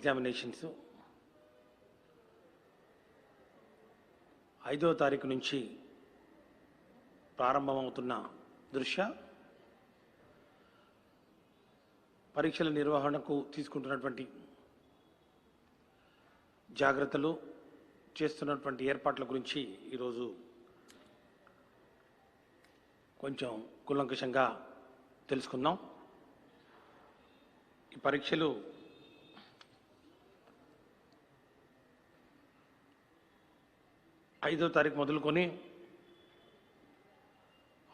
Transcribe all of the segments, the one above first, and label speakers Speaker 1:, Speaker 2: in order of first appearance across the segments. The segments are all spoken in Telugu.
Speaker 1: ఎగ్జామినేషన్స్ 5వ తారీఖు నుంచి ప్రారంభమవుతున్న దృష్ట్యా పరీక్షల నిర్వహణకు తీసుకుంటున్నటువంటి జాగ్రత్తలు, చేస్తున్నటువంటి ఏర్పాట్ల గురించి ఈరోజు కొంచెం కూలంకషంగా తెలుసుకుందాం. ఈ పరీక్షలు ఐదో తారీఖు మొదలుకొని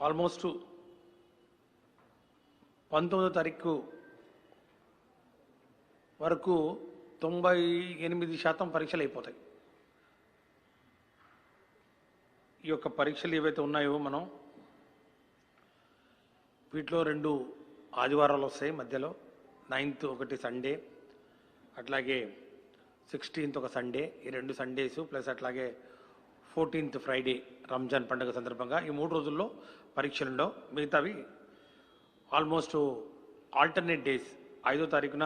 Speaker 1: ఆల్మోస్ట్ 19వ తారీఖు వరకు 98% పరీక్షలు అయిపోతాయి. ఈ యొక్క పరీక్షలు ఏవైతే ఉన్నాయో మనం వీటిలో 2 ఆదివారాలు వస్తాయి మధ్యలో. 9th ఒకటి సండే, అట్లాగే 16th ఒక సండే. ఈ 2 సండేస్ ప్లస్ అట్లాగే 14th ఫ్రైడే రంజాన్ పండుగ సందర్భంగా ఈ 3 రోజుల్లో పరీక్షలు ఉండవు. మిగతావి ఆల్మోస్ట్ ఆల్టర్నేట్ డేస్. 5వ తారీఖున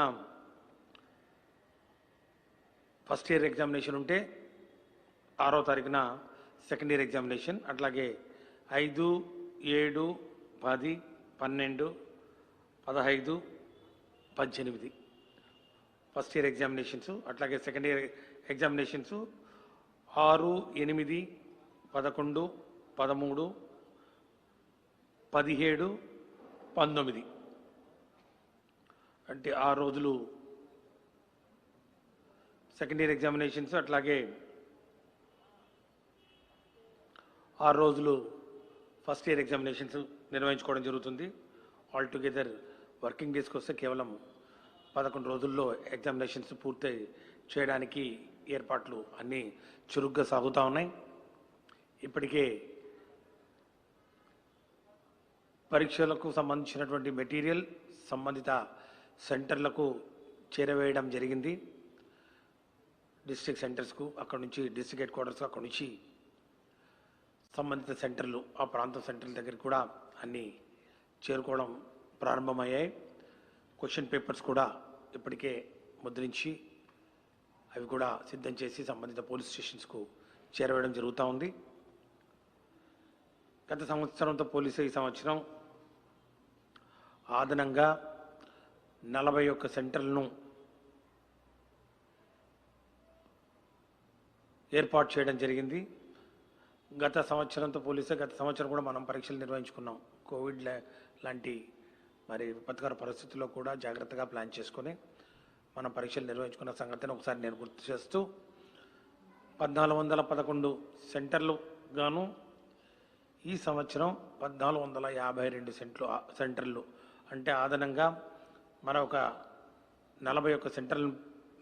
Speaker 1: ఫస్ట్ ఇయర్ ఎగ్జామినేషన్ ఉంటే 6వ తారీఖున సెకండ్ ఇయర్ ఎగ్జామినేషన్, అట్లాగే 5, 7, 10, 12, 15, 18 ఫస్ట్ ఇయర్ ఎగ్జామినేషన్స్. అట్లాగే సెకండ్ ఇయర్ ఎగ్జామినేషన్స్ 6, 8, 11, 13, 17, 19 అంటే 6 రోజులు సెకండ్ ఇయర్ ఎగ్జామినేషన్స్, అట్లాగే 6 రోజులు ఫస్ట్ ఇయర్ ఎగ్జామినేషన్స్ నిర్వహించుకోవడం జరుగుతుంది. ఆల్టుగెదర్ వర్కింగ్ డేస్కి వస్తే కేవలం 11 రోజుల్లో ఎగ్జామినేషన్స్ పూర్తి చేయడానికి ఏర్పాట్లు అన్నీ చురుగ్గా సాగుతూ ఉన్నాయి. ఇప్పటికే పరీక్షలకు సంబంధించినటువంటి మెటీరియల్ సంబంధిత సెంటర్లకు చేరవేయడం జరిగింది. డిస్ట్రిక్ట్ సెంటర్స్కు, అక్కడ నుంచి డిస్ట్రిక్ట్ హెడ్ క్వార్టర్స్కు, అక్కడ నుంచి సంబంధిత సెంటర్లు, ఆ ప్రాంత సెంటర్ల దగ్గరికి కూడా అన్నీ చేరుకోవడం ప్రారంభమయ్యాయి. క్వశ్చన్ పేపర్స్ కూడా ఇప్పటికే ముద్రించి అవి కూడా సిద్ధం చేసి సంబంధిత పోలీస్ స్టేషన్స్కు చేరవేయడం జరుగుతూ ఉంది. గత సంవత్సరంతో పోలీసు ఈ సంవత్సరం అదనంగా 41 సెంటర్లను ఏర్పాటు చేయడం జరిగింది. గత సంవత్సరంతో పోలీసు గత సంవత్సరం కూడా మనం పరీక్షలు నిర్వహించుకున్నాం. కోవిడ్ లాంటి మరి విపత్కర పరిస్థితుల్లో కూడా జాగ్రత్తగా ప్లాన్ చేసుకొని మనం పరీక్షలు నిర్వహించుకున్న సంగతిని ఒకసారి నేను గుర్తు చేస్తూ 1411 సెంటర్లు గాను ఈ సంవత్సరం 1452 సెంటర్లు అంటే అదనంగా మరొక 41 సెంటర్లు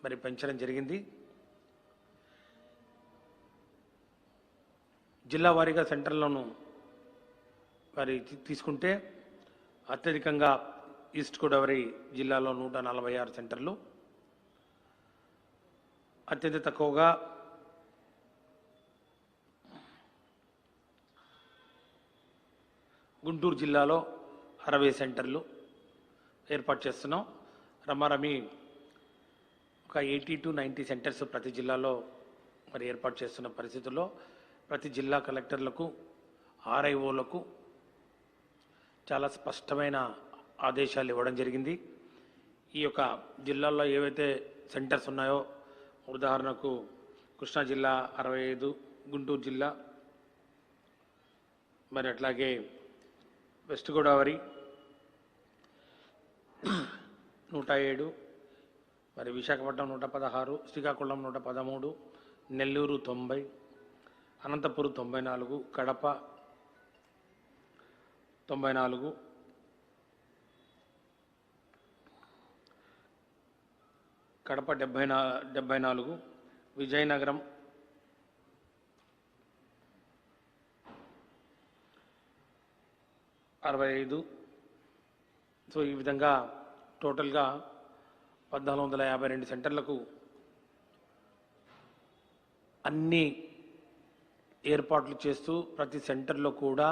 Speaker 1: మరి పెంచడం జరిగింది. జిల్లా వారీగా సెంటర్లను మరి తీసుకుంటే అత్యధికంగా ఈస్ట్ గోదావరి జిల్లాలో 146 సెంటర్లు, అత్యంత తక్కువగా గుంటూరు జిల్లాలో 60 సెంటర్లు ఏర్పాటు చేస్తున్నాం. రమారమి ఒక 80 to 90 సెంటర్స్ ప్రతి జిల్లాలో మరి ఏర్పాటు చేస్తున్న పరిస్థితుల్లో ప్రతి జిల్లా కలెక్టర్లకు, ఆర్ఐఓలకు చాలా స్పష్టమైన ఆదేశాలు ఇవ్వడం జరిగింది. ఈ యొక్క జిల్లాల్లో ఏవైతే సెంటర్స్ ఉన్నాయో, ఉదాహరణకు కృష్ణా జిల్లా 65, గుంటూరు జిల్లా, మరి అట్లాగే వెస్ట్ గోదావరి 107, మరి విశాఖపట్నం 116, శ్రీకాకుళం 113, నెల్లూరు 90, అనంతపురం 94, కడప 94, కడప 74, విజయనగరం 65. సో ఈ విధంగా టోటల్గా 1452 సెంటర్లకు అన్ని ఏర్పాట్లు చేస్తూ ప్రతి సెంటర్లో కూడా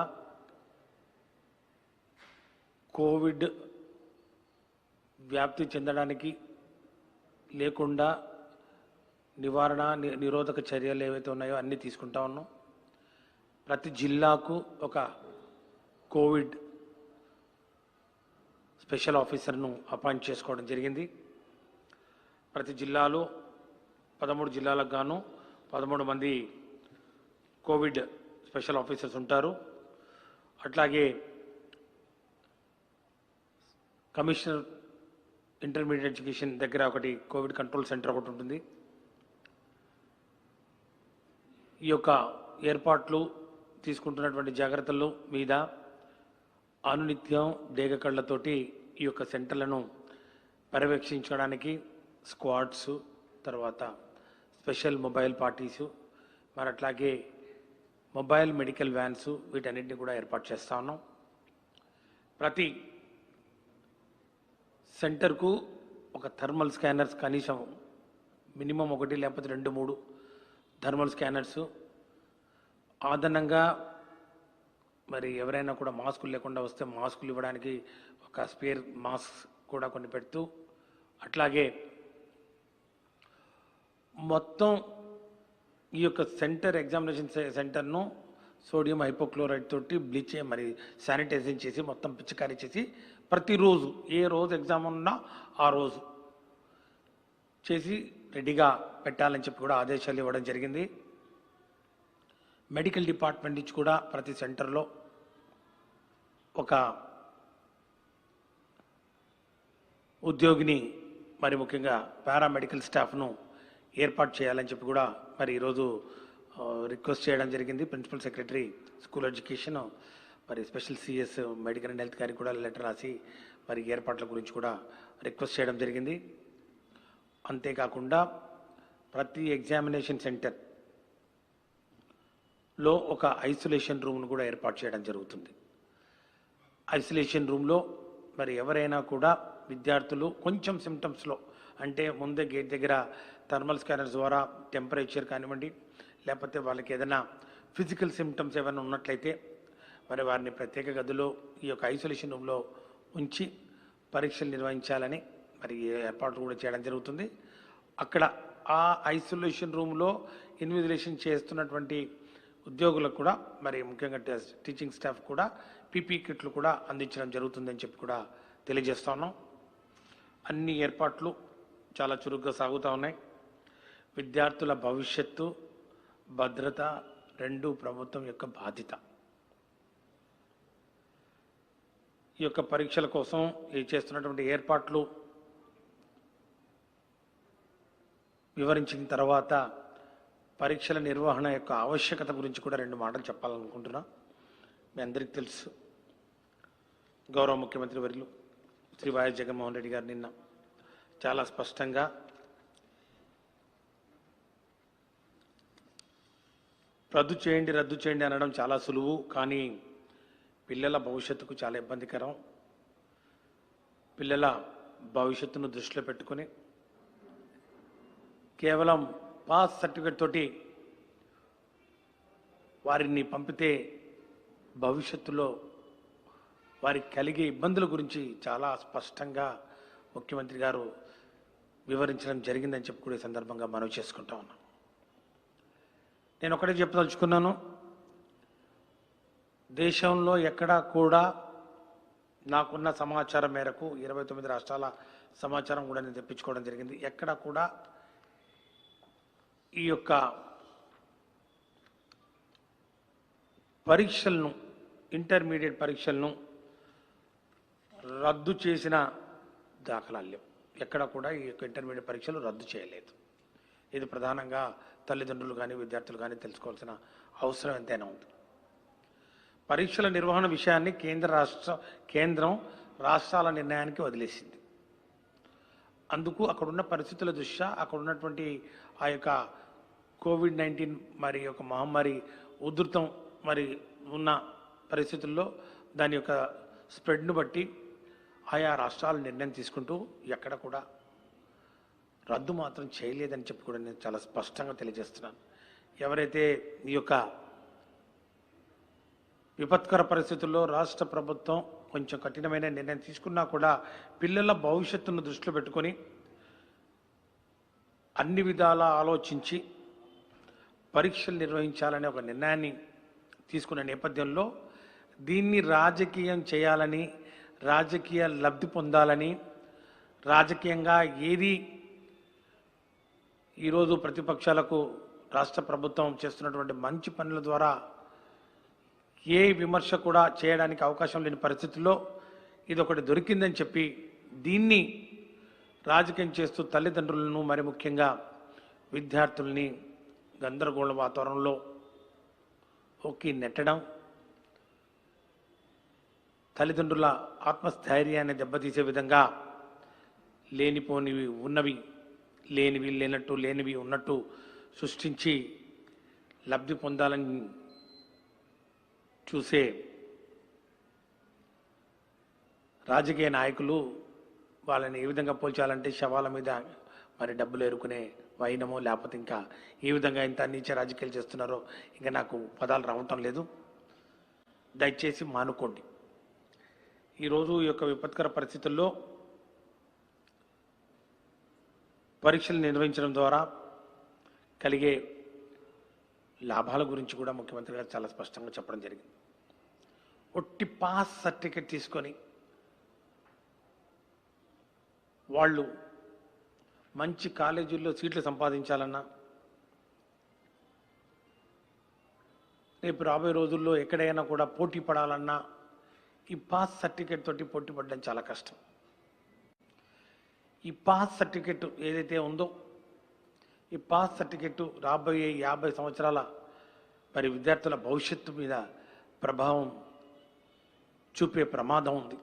Speaker 1: కోవిడ్ వ్యాప్తి చెందడానికి లేకుండా నివారణ నిరోధక చర్యలు ఏవైతే ఉన్నాయో అన్నీ తీసుకుంటా ఉన్నాం. ప్రతి జిల్లాకు ఒక కోవిడ్ స్పెషల్ ఆఫీసర్ను అపాయింట్ చేసుకోవడం జరిగింది. ప్రతి జిల్లాలో 13 జిల్లాలకు గాను 13 మంది కోవిడ్ స్పెషల్ ఆఫీసర్స్ ఉంటారు. అట్లాగే కమిషనర్ ఇంటర్మీడియట్ ఎడ్యుకేషన్ దగ్గర ఒకటి కోవిడ్ కంట్రోల్ సెంటర్ ఒకటి ఉంటుంది. ఈ యొక్క ఏర్పాట్లు తీసుకుంటున్నటువంటి జాగ్రత్తల మీద అనునిత్యం డేగ కళ్ళతోటి ఈ యొక్క సెంటర్లను పర్యవేక్షించడానికి స్క్వాడ్స్, తర్వాత స్పెషల్ మొబైల్ పార్టీసు, మరి అట్లాగే మొబైల్ మెడికల్ వ్యాన్స్ వీటన్నిటిని కూడా ఏర్పాటు చేస్తూ ఉన్నాం. ప్రతి సెంటర్కు ఒక థర్మల్ స్కానర్స్ కనీసం మినిమం 1 లేకపోతే 2-3 థర్మల్ స్కానర్స్ అదనంగా మరి ఎవరైనా కూడా మాస్కులు లేకుండా వస్తే మాస్కులు ఇవ్వడానికి ఒక స్పేర్ మాస్క్ కూడా కొన్ని పెడుతూ, అట్లాగే మొత్తం ఈ యొక్క సెంటర్ ఎగ్జామినేషన్ సెంటర్ను సోడియం హైపోక్లోరైడ్ తోటి బ్లీచ్ మరి శానిటైజింగ్ చేసి మొత్తం పిచికారీ చేసి ప్రతిరోజు ఏ రోజు ఎగ్జామ్ ఉన్నా ఆ రోజు చేసి రెడీగా పెట్టాలని చెప్పి కూడా ఆదేశాలు ఇవ్వడం జరిగింది. మెడికల్ డిపార్ట్మెంట్ నుంచి కూడా ప్రతి సెంటర్లో ఒక ఉద్యోగిని మరి ముఖ్యంగా పారామెడికల్ స్టాఫ్ను ఏర్పాటు చేయాలని చెప్పి కూడా మరి ఈరోజు రిక్వెస్ట్ చేయడం జరిగింది. ప్రిన్సిపల్ సెక్రటరీ స్కూల్ ఎడ్యుకేషన్ మరి special CS medical and health గారికి కూడా లెటర్ రాసి మరి ఏర్పాట్ల గురించి కూడా రిక్వెస్ట్ చేయడం జరిగింది. అంతేకాకుండా ప్రతి ఎగ్జామినేషన్ సెంటర్లో ఒక ఐసోలేషన్ రూమ్ను కూడా ఏర్పాటు చేయడం జరుగుతుంది. ఐసోలేషన్ రూమ్లో మరి ఎవరైనా కూడా విద్యార్థులు కొంచెం సిమ్టమ్స్లో అంటే ముందే గేట్ దగ్గర థర్మల్ స్కానర్స్ ద్వారా టెంపరేచర్ కానివ్వండి, లేకపోతే వాళ్ళకి ఏదైనా ఫిజికల్ సిమ్టమ్స్ ఏమైనా ఉన్నట్లయితే మరి వారిని ప్రత్యేక గదిలో ఈ యొక్క ఐసోలేషన్ రూమ్లో ఉంచి పరీక్షలు నిర్వహించాలని మరి ఏర్పాట్లు కూడా చేయడం జరుగుతుంది. అక్కడ ఆ ఐసోలేషన్ రూమ్లో ఇన్విజిలేషన్ చేస్తున్నటువంటి ఉద్యోగులకు కూడా మరి ముఖ్యంగా టీచింగ్ స్టాఫ్ కూడా పీపీ కిట్లు కూడా అందించడం జరుగుతుందని చెప్పి కూడా తెలియజేస్తా ఉన్నాం. అన్ని ఏర్పాట్లు చాలా చురుగ్గా సాగుతూ ఉన్నాయి. విద్యార్థుల భవిష్యత్తు, భద్రత రెండు ప్రభుత్వం యొక్క బాధ్యత. ఈ యొక్క పరీక్షల కోసం చేస్తున్నటువంటి ఏర్పాట్లు వివరించిన తర్వాత పరీక్షల నిర్వహణ యొక్క ఆవశ్యకత గురించి కూడా 2 మాటలు చెప్పాలనుకుంటున్నా. మీ అందరికీ తెలుసు, గౌరవ ముఖ్యమంత్రి వర్యులు శ్రీ వైఎస్ జగన్మోహన్ రెడ్డి గారు నిన్న చాలా స్పష్టంగా రద్దు చేయండి అనడం చాలా సులువు, కానీ పిల్లల భవిష్యత్తుకు చాలా ఇబ్బందికరం. పిల్లల భవిష్యత్తును దృష్టిలో పెట్టుకుని కేవలం పాస్ సర్టిఫికేట్ తోటి వారిని పంపితే భవిష్యత్తులో వారికి కలిగే ఇబ్బందుల గురించి చాలా స్పష్టంగా ముఖ్యమంత్రి గారు వివరించడం జరిగిందని చెప్పి కూడా ఈ సందర్భంగా మనవి చేసుకుంటా ఉన్నాం. నేను ఒకటే చెప్పదలుచుకున్నాను, దేశంలో ఎక్కడా కూడా నాకున్న సమాచారం మేరకు 29 రాష్ట్రాల సమాచారం కూడా నేను తెప్పించుకోవడం జరిగింది. ఎక్కడా కూడా ఈ యొక్క పరీక్షలను, ఇంటర్మీడియట్ పరీక్షలను రద్దు చేసిన దాఖలాలు లేవు. ఎక్కడ కూడా ఈ యొక్క ఇంటర్మీడియట్ పరీక్షలు రద్దు చేయలేదు. ఇది ప్రధానంగా తల్లిదండ్రులు కానీ విద్యార్థులు కానీ తెలుసుకోవాల్సిన అవసరం ఎంతైనా ఉంది. పరీక్షల నిర్వహణ విషయాన్ని కేంద్రం రాష్ట్రాల నిర్ణయానికి వదిలేసింది. అందుకు అక్కడున్న పరిస్థితుల దృష్ట్యా అక్కడ ఉన్నటువంటి ఆ యొక్క కోవిడ్-19 మరి యొక్క మహమ్మారి ఉధృతం మరి ఉన్న పరిస్థితుల్లో దాని యొక్క స్ప్రెడ్ను బట్టి ఆయా రాష్ట్రాలు నిర్ణయం తీసుకుంటూ ఎక్కడ కూడా రద్దు మాత్రం చేయలేదని చెప్పి కూడా నేను చాలా స్పష్టంగా తెలియజేస్తున్నాను. ఎవరైతే ఈ యొక్క విపత్కర పరిస్థితుల్లో రాష్ట్ర ప్రభుత్వం కొంచెం కఠినమైన నిర్ణయం తీసుకున్నా కూడా పిల్లల భవిష్యత్తును దృష్టిలో పెట్టుకొని అన్ని విధాలా ఆలోచించి పరీక్షలు నిర్వహించాలనే ఒక నిర్ణయాన్ని తీసుకున్న నేపథ్యంలో దీన్ని రాజకీయం చేయాలని, రాజకీయ లబ్ధి పొందాలని, రాజకీయంగా ఏది ఈరోజు ప్రతిపక్షాలకు రాష్ట్ర ప్రభుత్వం చేస్తున్నటువంటి మంచి పనుల ద్వారా ఏ విమర్శ కూడా చేయడానికి అవకాశం లేని పరిస్థితుల్లో ఇది ఒకటి దొరికిందని చెప్పి దీన్ని రాజకీయం చేస్తూ తల్లిదండ్రులను మరి ముఖ్యంగా విద్యార్థుల్ని గందరగోళ వాతావరణంలో ఒక్కి నెట్టడం, తల్లిదండ్రుల ఆత్మస్థైర్యాన్ని దెబ్బతీసే విధంగా లేనిపోనివి ఉన్నవి, లేనివి లేనట్టు, లేనివి ఉన్నట్టు సృష్టించి లబ్ధి పొందాలని చూసే రాజకీయ నాయకులు వాళ్ళని ఏ విధంగా పోల్చాలంటే శవాల మీద మరి డబ్బులు ఎరుకునే వైనమో లేకపోతే ఇంకా ఏ విధంగా ఇంత నీచ రాజకీయాలు చేస్తున్నారో ఇంకా నాకు పదాలు రావటం లేదు. దయచేసి మానుకోండి. ఈరోజు ఈ యొక్క విపత్కర పరిస్థితుల్లో పరీక్షలు నిర్వహించడం ద్వారా కలిగే లాభాల గురించి కూడా ముఖ్యమంత్రి గారు చాలా స్పష్టంగా చెప్పడం జరిగింది. ఒట్టి పాస్ సర్టిఫికెట్ తీసుకొని వాళ్ళు మంచి కాలేజీల్లో సీట్లు సంపాదించాలన్నా, రేపు రాబోయే రోజుల్లో ఎక్కడైనా కూడా పోటీ పడాలన్నా ఈ పాస్ సర్టిఫికెట్ తోటి పోటీ పడడం చాలా కష్టం. ఈ పాస్ సర్టిఫికెట్ ఏదైతే ఉందో ఈ పాస్ సర్టిఫికెట్ రాబోయే 50 సంవత్సరాల మరి విద్యార్థుల భవిష్యత్తు మీద ప్రభావం చూపే ప్రమాదం ఉంది.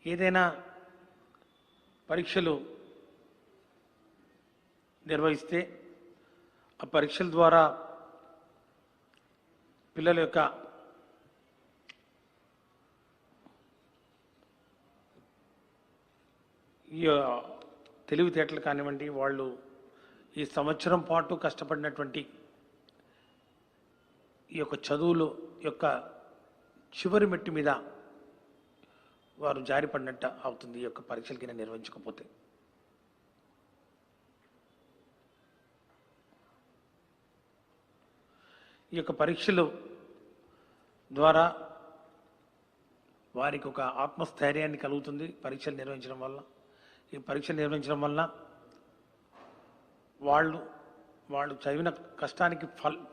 Speaker 1: ఏదైనా పరీక్షలు నిర్వహిస్తే ఆ పరీక్షల ద్వారా పిల్లల యొక్క ఈ తెలివితేటలు కానివ్వండి, వాళ్ళు ఈ సంవత్సరం పాటు కష్టపడినటువంటి ఈ యొక్క చదువులు యొక్క చివరి మెట్టు మీద వారు జారిపడినట్టు అవుతుంది ఈ యొక్క పరీక్షలకి నిర్వహించకపోతే. ఈ యొక్క పరీక్షలు ద్వారా వారికి ఒక ఆత్మస్థైర్యాన్ని కలుగుతుంది. పరీక్షలు నిర్వహించడం వల్ల, ఈ పరీక్షలు నిర్వహించడం వల్ల వాళ్ళు చదివిన కష్టానికి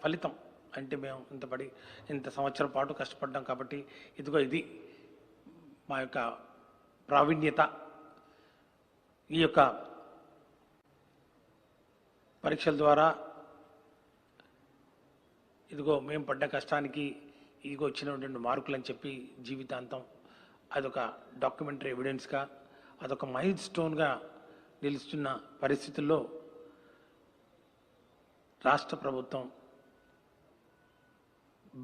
Speaker 1: ఫలితం అంటే మేము ఇంత సంవత్సరం పాటు కష్టపడ్డాం కాబట్టి ఇదిగో ఇది మా యొక్క ప్రావీణ్యత, ఈ యొక్క పరీక్షల ద్వారా ఇదిగో మేము పడ్డ కష్టానికి ఇదిగో వచ్చినటువంటి మార్కులు అని చెప్పి జీవితాంతం అదొక డాక్యుమెంటరీ ఎవిడెన్స్గా, అదొక మైల్ స్టోన్గా నిలుస్తున్న పరిస్థితుల్లో రాష్ట్ర ప్రభుత్వం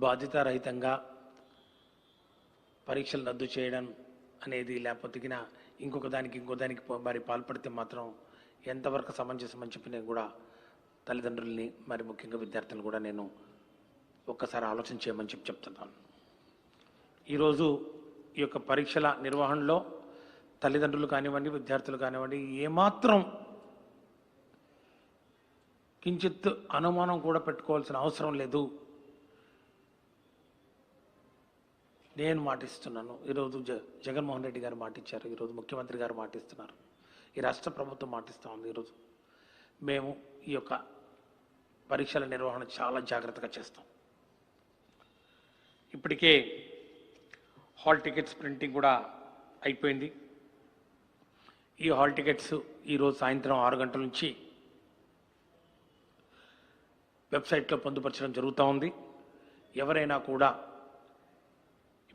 Speaker 1: బాధ్యతారహితంగా పరీక్షలు రద్దు చేయడం అనేది, లేకపోతే ఇంకో దానికి మరి పాల్పడితే మాత్రం ఎంతవరకు సమంజసం అని చెప్పి నేను కూడా తల్లిదండ్రుల్ని మరి ముఖ్యంగా విద్యార్థులను కూడా నేను ఒక్కసారి ఆలోచన చేయమని చెప్తున్నాను. ఈరోజు ఈ యొక్క పరీక్షల నిర్వహణలో తల్లిదండ్రులు కానివ్వండి, విద్యార్థులు కానివ్వండి, ఏమాత్రం కించిత్ అనుమానం కూడా పెట్టుకోవాల్సిన అవసరం లేదు. నేను మాటిస్తున్నాను. ఈరోజు జగన్మోహన్ రెడ్డి గారు మాటిచ్చారు, ఈరోజు ముఖ్యమంత్రి గారు మాటిస్తున్నారు, ఈ రాష్ట్ర ప్రభుత్వం మాటిస్తూ ఉంది. ఈరోజు మేము ఈ యొక్క పరీక్షల నిర్వహణ చాలా జాగ్రత్తగా చేస్తాం. ఇప్పటికే హాల్ టికెట్స్ ప్రింటింగ్ కూడా అయిపోయింది. ఈ హాల్ టికెట్స్ ఈరోజు సాయంత్రం 6 గంటల నుంచి వెబ్సైట్లో పొందుపరచడం జరుగుతూ ఉంది. ఎవరైనా కూడా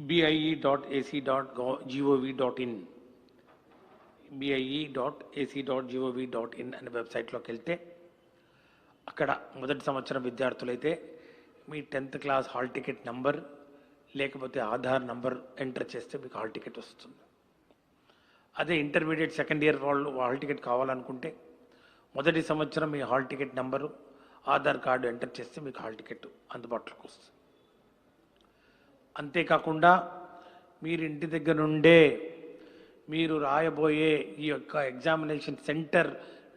Speaker 1: bie.ac.gov.in bie.ac.gov.in అనే వెబ్సైట్లోకి వెళ్తే అక్కడ మొదటి సంవత్సరం విద్యార్థులైతే మీ 10th class hall ticket number లేకపోతే ఆధార్ నంబర్ ఎంటర్ చేస్తే మీకు హాల్ టికెట్ వస్తుంది. అదే ఇంటర్మీడియట్ సెకండ్ ఇయర్ వాళ్ళు హాల్ టికెట్ కావాలనుకుంటే మొదటి సంవత్సరం మీ hall ticket number, Aadhaar card enter చేస్తే మీకు హాల్ టికెట్ అందుబాటులోకి వస్తుంది. అంతేకాకుండా మీరు ఇంటి దగ్గర నుండే మీరు రాయబోయే ఈ యొక్క ఎగ్జామినేషన్ సెంటర్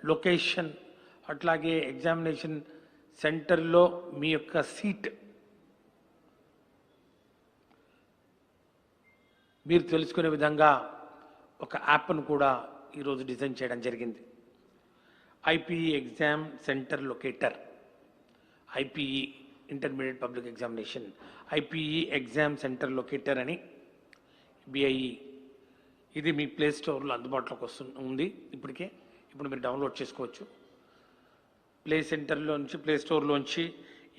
Speaker 1: లొకేషన్, అట్లాగే ఎగ్జామినేషన్ సెంటర్లో మీ యొక్క సీట్ మీరు తెలుసుకునే విధంగా ఒక యాప్ను కూడా ఈరోజు డిజైన్ చేయడం జరిగింది. IPE exam centre locator, IPE intermediate public examination, IPE exam centre locator అని బిఐఈ, ఇది మీ ప్లే స్టోర్లో అందుబాటులోకి ఉంది ఇప్పటికే. ఇప్పుడు మీరు డౌన్లోడ్ చేసుకోవచ్చు. ప్లే స్టోర్లోంచి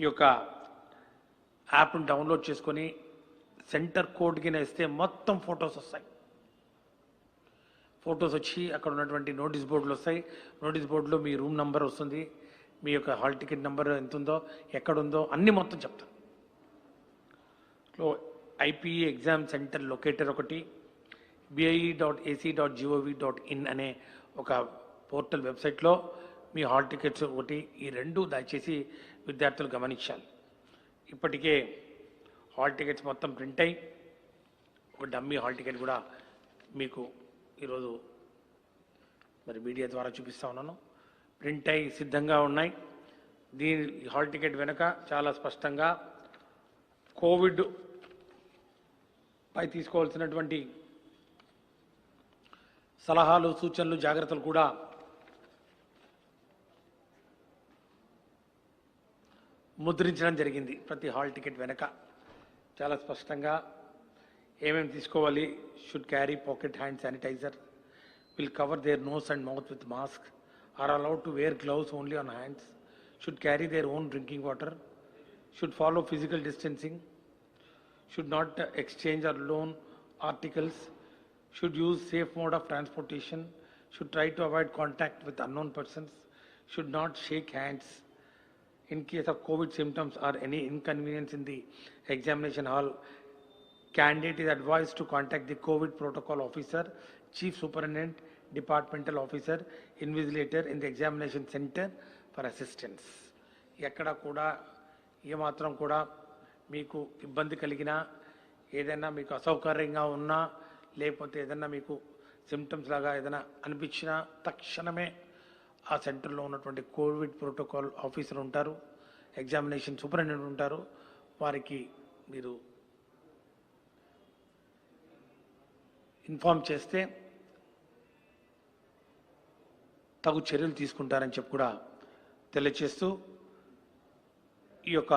Speaker 1: ఈ యొక్క యాప్ను డౌన్లోడ్ చేసుకొని సెంటర్ కోడ్ కింద ఇస్తే మొత్తం ఫొటోస్ వస్తాయి. ఫొటోస్ వచ్చి అక్కడ ఉన్నటువంటి నోటీస్ బోర్డులు వస్తాయి. నోటీస్ బోర్డులో మీ రూమ్ నెంబర్ వస్తుంది, మీ యొక్క హాల్ టికెట్ నెంబర్ ఎంత ఉందో, ఎక్కడుందో అన్నీ మొత్తం చెప్తాను. ఐపీఈ ఎగ్జామ్ సెంటర్ లొకేటర్ ఒకటి, bie.ac.gov.in అనే ఒక పోర్టల్ వెబ్సైట్లో మీ హాల్ టికెట్స్ ఒకటి, ఈ రెండు దయచేసి విద్యార్థులు గమనించాలి. ఇప్పటికే హాల్ టికెట్స్ మొత్తం ప్రింట్ అయ్యి ఒక డమ్మీ హాల్ టికెట్ కూడా మీకు ఈరోజు మరి మీడియా ద్వారా చూపిస్తూ ఉన్నాను. ప్రింట్ అయ్యి సిద్ధంగా ఉన్నాయి. దీని హాల్ టికెట్ వెనుక చాలా స్పష్టంగా కోవిడ్ పై తీసుకోవాల్సినటువంటి సలహాలు, సూచనలు, జాగ్రత్తలు కూడా ముద్రించడం జరిగింది. ప్రతి హాల్ టికెట్ వెనుక చాలా స్పష్టంగా ఏమేమి తీసుకోవాలి. Should carry pocket hand sanitiser, will cover their nose and mouth with mask, are allowed to wear gloves only on hands, should carry their own drinking water, should follow physical distancing, should not exchange or loan articles, should use safe mode of transportation, should try to avoid contact with unknown persons, should not shake hands. In case of COVID symptoms or any inconvenience in the examination hall, candidate is advised to contact the COVID protocol officer, chief superintendent, departmental officer, invigilator in the examination center for assistance. ekkada kuda ఏ మాత్రం కూడా మీకు ఇబ్బంది కలిగినా, ఏదైనా మీకు అసౌకర్యంగా ఉన్నా, లేకపోతే ఏదైనా మీకు సిమ్టమ్స్ లాగా ఏదైనా అనిపించినా తక్షణమే ఆ సెంటర్లో ఉన్నటువంటి కోవిడ్ ప్రోటోకాల్ ఆఫీసర్ ఉంటారు, ఎగ్జామినేషన్ సూపరింటెండెంట్ ఉంటారు. వారికి మీరు ఇన్ఫార్మ్ చేస్తే తగు చర్యలు తీసుకుంటారని చెప్పి కూడా తెలియజేస్తూ ఈ యొక్క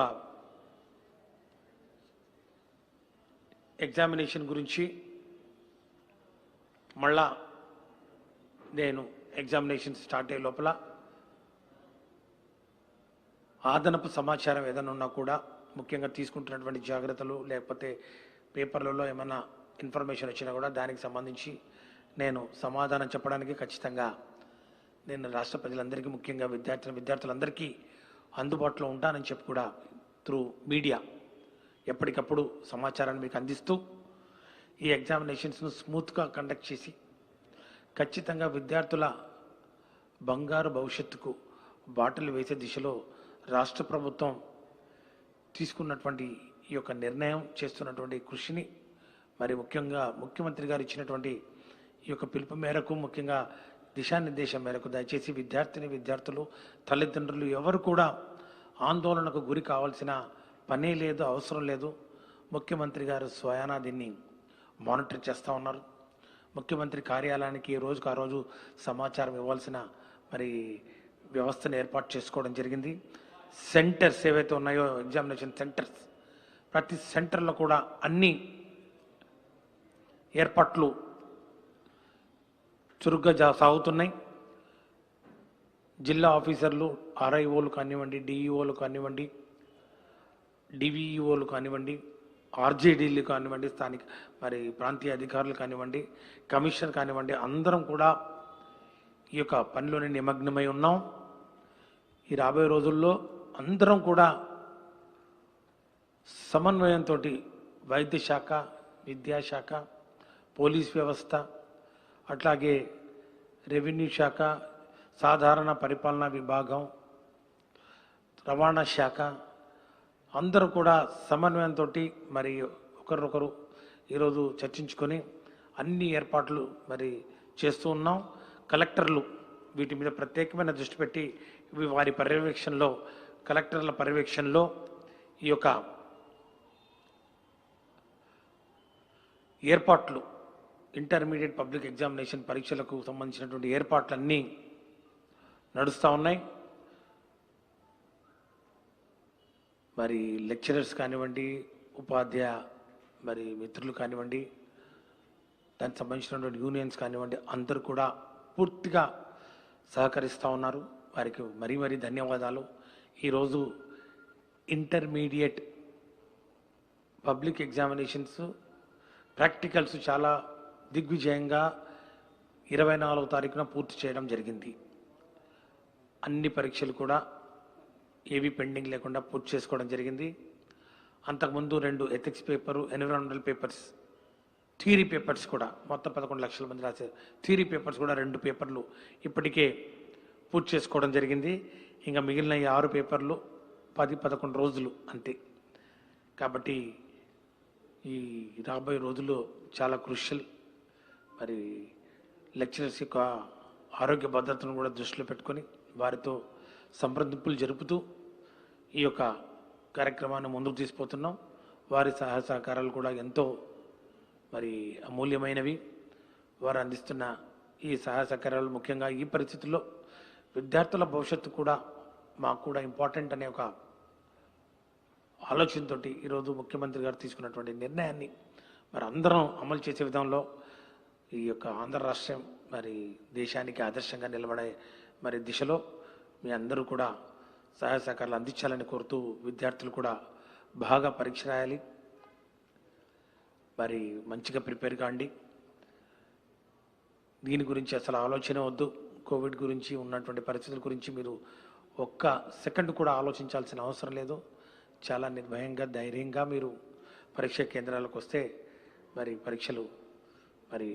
Speaker 1: ఎగ్జామినేషన్ గురించి మళ్ళా నేను ఎగ్జామినేషన్ స్టార్ట్ అయ్యే లోపల అదనపు సమాచారం ఏదైనా ఉన్నా కూడా, ముఖ్యంగా తీసుకుంటున్నటువంటి జాగ్రత్తలు, లేకపోతే పేపర్లలో ఏమైనా ఇన్ఫర్మేషన్ వచ్చినా కూడా దానికి సంబంధించి నేను సమాధానం చెప్పడానికి ఖచ్చితంగా నేను రాష్ట్ర ప్రజలందరికీ, ముఖ్యంగా విద్యార్థులందరికీ అందుబాటులో ఉంటానని చెప్పి కూడా త్రూ మీడియా ఎప్పటికప్పుడు సమాచారాన్ని మీకు అందిస్తూ ఈ ఎగ్జామినేషన్స్ను స్మూత్గా కండక్ట్ చేసి ఖచ్చితంగా విద్యార్థుల బంగారు భవిష్యత్తుకు బాటలు వేసే దిశలో రాష్ట్ర ప్రభుత్వం తీసుకున్నటువంటి ఈ యొక్క నిర్ణయం, చేస్తున్నటువంటి కృషిని, మరి ముఖ్యంగా ముఖ్యమంత్రి గారు ఇచ్చినటువంటి ఈ యొక్క పిలుపు మేరకు, ముఖ్యంగా దిశానిర్దేశం మేరకు దయచేసి విద్యార్థులు, తల్లిదండ్రులు ఎవరు కూడా ఆందోళనకు గురి కావాల్సిన పనే లేదు, అవసరం లేదు. ముఖ్యమంత్రి గారు స్వయానా దీన్ని మానిటర్ చేస్తూ ఉన్నారు. ముఖ్యమంత్రి కార్యాలయానికి ఏ రోజుకు ఆ రోజు సమాచారం ఇవ్వాల్సిన మరి వ్యవస్థను ఏర్పాటు చేసుకోవడం జరిగింది. సెంటర్స్ ఏవైతే ఉన్నాయో, ఎగ్జామినేషన్ సెంటర్స్, ప్రతి సెంటర్లో కూడా అన్ని ఏర్పాట్లు చురుగ్గా సాగుతున్నాయి. జిల్లా ఆఫీసర్లు, ఆర్ఐఓలు కానివ్వండి, డిఈఓలు కానివ్వండి, డివిఈఓలు కానివ్వండి, ఆర్జేడీలు కానివ్వండి, స్థానిక మరి ప్రాంతీయ అధికారులు కానివ్వండి, కమిషనర్ కానివ్వండి, అందరం కూడా ఈ యొక్క పనిలోనే నిమగ్నమై ఉన్నాం. ఈ రాబోయే రోజుల్లో అందరం కూడా సమన్వయంతో వైద్య శాఖ, విద్యాశాఖ, పోలీస్ వ్యవస్థ, అట్లాగే రెవెన్యూ శాఖ, సాధారణ పరిపాలనా విభాగం, రవాణా శాఖ, అందరూ కూడా సమన్వయంతో మరి ఒకరినొకరు ఈరోజు చర్చించుకొని అన్ని ఏర్పాట్లు మరి చేస్తూ ఉన్నాం. కలెక్టర్లు వీటి మీద ప్రత్యేకమైన దృష్టి పెట్టి వారి పర్యవేక్షణలో, కలెక్టర్ల పర్యవేక్షణలో ఈ యొక్క ఏర్పాట్లు, ఇంటర్మీడియట్ పబ్లిక్ ఎగ్జామినేషన్ పరీక్షలకు సంబంధించినటువంటి ఏర్పాట్లన్నీ నడుస్తూ ఉన్నాయి. మరి లెక్చరర్స్ కానివ్వండి, ఉపాధ్యాయ మరి మిత్రులు కానివ్వండి, దానికి సంబంధించినటువంటి యూనియన్స్ కానివ్వండి, అందరూ కూడా పూర్తిగా సహకరిస్తూ ఉన్నారు. వారికి మరీ మరీ ధన్యవాదాలు. ఈరోజు ఇంటర్మీడియట్ పబ్లిక్ ఎగ్జామినేషన్స్ ప్రాక్టికల్స్ చాలా దిగ్విజయంగా 24వ తారీఖున పూర్తి చేయడం జరిగింది. అన్ని పరీక్షలు కూడా ఏవి పెండింగ్ లేకుండా పూర్తి చేసుకోవడం జరిగింది. అంతకుముందు 2 ethics paper, environmental papers, theory papers కూడా మొత్తం 11 లక్షల మంది రాసే థియరీ పేపర్స్ కూడా 2 పేపర్లు ఇప్పటికే పూర్తి చేసుకోవడం జరిగింది. ఇంకా మిగిలిన ఈ 6 పేపర్లు 10-11 రోజులు అంతే. కాబట్టి ఈ రాబోయే రోజుల్లో చాలా క్రూషియల్. మరి లెక్చరర్స్ యొక్క ఆరోగ్య భద్రతను కూడా దృష్టిలో పెట్టుకొని వారితో సంప్రదింపులు జరుపుతూ ఈ యొక్క కార్యక్రమాన్ని ముందుకు తీసుకుపోతున్నాం. వారి సహాయ సహకారాలు కూడా ఎంతో మరి అమూల్యమైనవి. వారు అందిస్తున్న ఈ సహాయ సహకారాలు ముఖ్యంగా ఈ పరిస్థితుల్లో విద్యార్థుల భవిష్యత్తు కూడా మాకు కూడా ఇంపార్టెంట్ అనే ఒక ఆలోచనతో ఈరోజు ముఖ్యమంత్రి గారు తీసుకున్నటువంటి నిర్ణయాన్ని మరి అందరం అమలు చేసే విధంలో ఈ యొక్క ఆంధ్ర రాష్ట్రం మరి దేశానికి ఆదర్శంగా నిలబడే మరి దిశలో మీ అందరూ కూడా సహాయ సహకారాలు అందించాలని కోరుతూ విద్యార్థులు కూడా బాగా పరీక్ష రాయాలి, మరి మంచిగా ప్రిపేర్ కాండి. దీని గురించి అసలు ఆలోచన వద్దు. కోవిడ్ గురించి ఉన్నటువంటి పరిస్థితుల గురించి మీరు ఒక్క సెకండ్ కూడా ఆలోచించాల్సిన అవసరం లేదు. చాలా నిర్భయంగా, ధైర్యంగా మీరు పరీక్షా కేంద్రాలకు వస్తే మరి పరీక్షలు మరి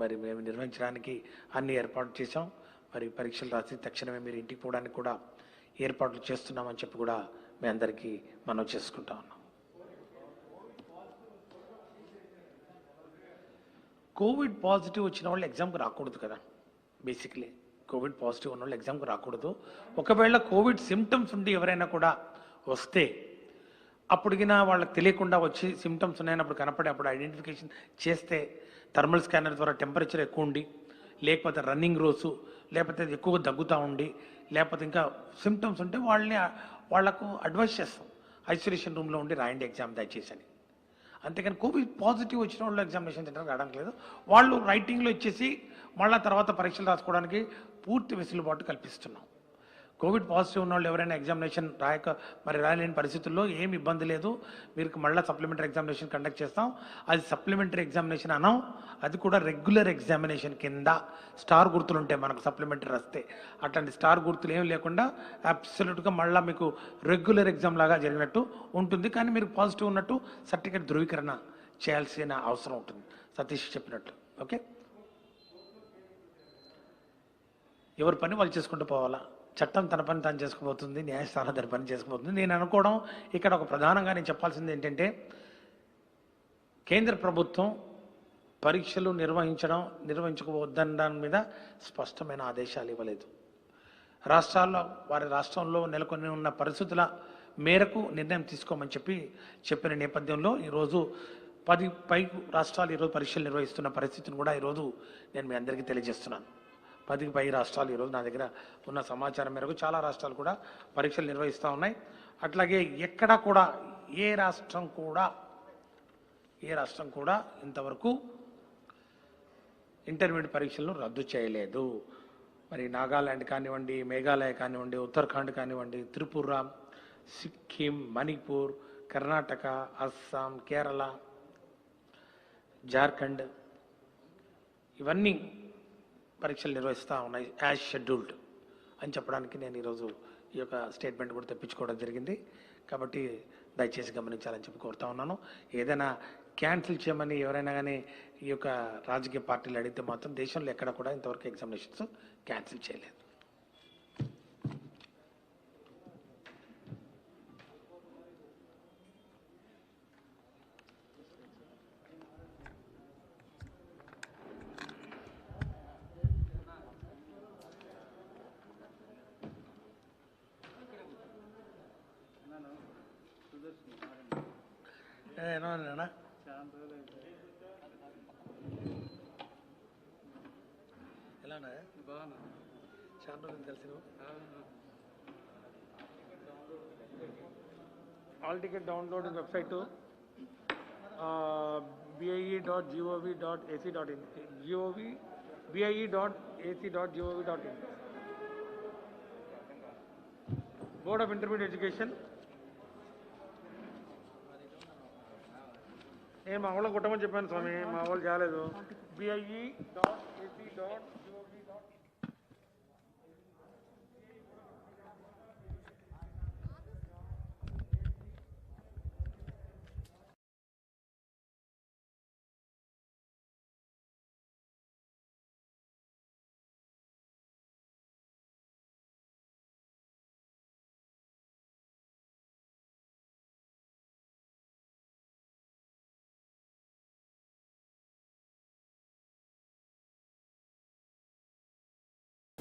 Speaker 1: మరి మేము నిర్వహించడానికి అన్ని ఏర్పాటు చేశాం. మరి పరీక్షలు రాసి తక్షణమే మీరు ఇంటికి పోవడానికి కూడా ఏర్పాట్లు చేస్తున్నామని చెప్పి కూడా మీ అందరికీ మనవి చేసుకుంటా ఉన్నాం. కోవిడ్ పాజిటివ్ వచ్చిన వాళ్ళు ఎగ్జామ్కి రాకూడదు కదా. బేసిక్లీ కోవిడ్ పాజిటివ్ ఉన్న వాళ్ళు ఎగ్జామ్కి రాకూడదు. ఒకవేళ కోవిడ్ సిమ్టమ్స్ ఉండి ఎవరైనా కూడా వస్తే అప్పటికినా వాళ్ళకి తెలియకుండా వచ్చి సిమ్టమ్స్ ఉన్నాయన్నప్పుడు కనపడి అప్పుడు ఐడెంటిఫికేషన్ చేస్తే థర్మల్ స్కానర్ ద్వారా టెంపరేచర్ ఎక్కువ ఉండి, లేకపోతే రన్నింగ్ రోజు, లేకపోతే ఎక్కువ దగ్గుతూ ఉండి, లేకపోతే ఇంకా సిమ్టమ్స్ ఉంటే వాళ్లకు అడ్వైస్ చేస్తాం, ఐసోలేషన్ రూమ్లో ఉండి రాయండి ఎగ్జామ్ దయచేసి అని. అంతేకాని కోవిడ్ పాజిటివ్ వచ్చిన వాళ్ళు ఎగ్జామినేషన్ సెంటర్కి రావడానికి లేదు. వాళ్ళు రైటింగ్లో ఇచ్చేసి మళ్ళీ తర్వాత పరీక్షలు రాసుకోవడానికి పూర్తి వెసులుబాటు కల్పిస్తున్నాం. కోవిడ్ పాజిటివ్ ఉన్న వాళ్ళు ఎవరైనా ఎగ్జామినేషన్ రాయలేని పరిస్థితుల్లో ఏమి ఇబ్బంది లేదు. మీరు మళ్ళీ సప్లిమెంటరీ ఎగ్జామినేషన్ కండక్ట్ చేస్తాం. అది సప్లిమెంటరీ ఎగ్జామినేషన్ అనం, అది కూడా రెగ్యులర్ ఎగ్జామినేషన్ కింద స్టార్ గుర్తులు ఉంటాయి మనకు సప్లిమెంటరీ రాస్తే. అట్లాంటి స్టార్ గుర్తులు ఏం లేకుండా అబ్సల్యూట్గా మళ్ళీ మీకు రెగ్యులర్ ఎగ్జామ్ లాగా జరిగినట్టు ఉంటుంది. కానీ మీరు పాజిటివ్ ఉన్నట్టు సర్టిఫికేట్ ధృవీకరణ చేయాల్సిన అవసరం ఉంటుంది, సతీష్ చెప్పినట్టు. ఓకే, ఎవరి పని వాళ్ళు చేసుకుంటూ పోవాలా. చట్టం తన పని తాను చేసుకుపోతుంది, న్యాయస్థానం తన పని చేసుకుపోతుంది. నేను అనుకోవడం ఇక్కడ ఒక ప్రధానంగా నేను చెప్పాల్సింది ఏంటంటే, కేంద్ర ప్రభుత్వం పరీక్షలు నిర్వహించకపోవద్దన్న దాని మీద స్పష్టమైన ఆదేశాలు ఇవ్వలేదు. వారి రాష్ట్రంలో నెలకొని ఉన్న పరిస్థితుల మేరకు నిర్ణయం తీసుకోమని చెప్పిన నేపథ్యంలో ఈరోజు 10 పైకు రాష్ట్రాలు ఈరోజు పరీక్షలు నిర్వహిస్తున్న పరిస్థితిని కూడా ఈరోజు నేను మీ అందరికీ తెలియజేస్తున్నాను. 10కి పై రాష్ట్రాలు ఈరోజు నా దగ్గర ఉన్న సమాచారం మేరకు చాలా రాష్ట్రాలు కూడా పరీక్షలు నిర్వహిస్తూ ఉన్నాయి. అట్లాగే ఎక్కడా కూడా ఏ రాష్ట్రం కూడా ఇంతవరకు ఇంటర్మీడియట్ పరీక్షలను రద్దు చేయలేదు. మరి నాగాలాండ్ కానివ్వండి, మేఘాలయ కానివ్వండి, ఉత్తరాఖండ్ కానివ్వండి, త్రిపుర, సిక్కిం, మణిపూర్, కర్ణాటక, అస్సాం, కేరళ, జార్ఖండ్ ఇవన్నీ పరీక్షలు నిర్వహిస్తూ ఉన్నాయి యాజ్ షెడ్యూల్డ్ అని చెప్పడానికి నేను ఈరోజు ఈ యొక్క స్టేట్మెంట్ కూడా తెప్పించుకోవడం జరిగింది. కాబట్టి దయచేసి గమనించాలని చెప్పి కోరుతా ఉన్నాను. ఏదైనా క్యాన్సిల్ చేయమని ఎవరైనా కానీ ఈ యొక్క రాజకీయ పార్టీలు అడిగితే మాత్రం దేశంలో ఎక్కడ కూడా ఇంతవరకు ఎగ్జామినేషన్స్ క్యాన్సిల్ చేయలేదు. ఏనా ఎలా ఉన్నా చాలా రోజులు తెలిసి all ticket downloading website bie.gov.ac.in bie.ac.gov.in Board of Intermediate Education. నేను మా వాళ్ళకి కొట్టమని చెప్పాను స్వామి, మా వాళ్ళు చేయలేదు. bie.ac.gov.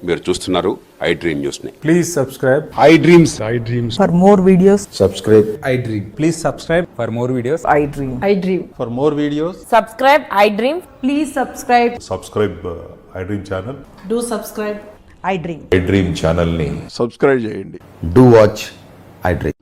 Speaker 2: మీరు చూస్తున్నారు ఐ డ్రీమ్ న్యూస్ ని.
Speaker 3: Please subscribe
Speaker 2: I dreams
Speaker 4: For more videos,
Speaker 5: subscribe
Speaker 3: I Dream. Please subscribe for more videos.
Speaker 4: I dream. I dream.
Speaker 3: For more videos,
Speaker 4: Subscribe, I dream. Please subscribe.
Speaker 6: Subscribe I dream channel.
Speaker 4: Do subscribe. I dream.
Speaker 6: I dream ఛానల్ని
Speaker 5: subscribe చేయండి.
Speaker 2: Do watch I dream.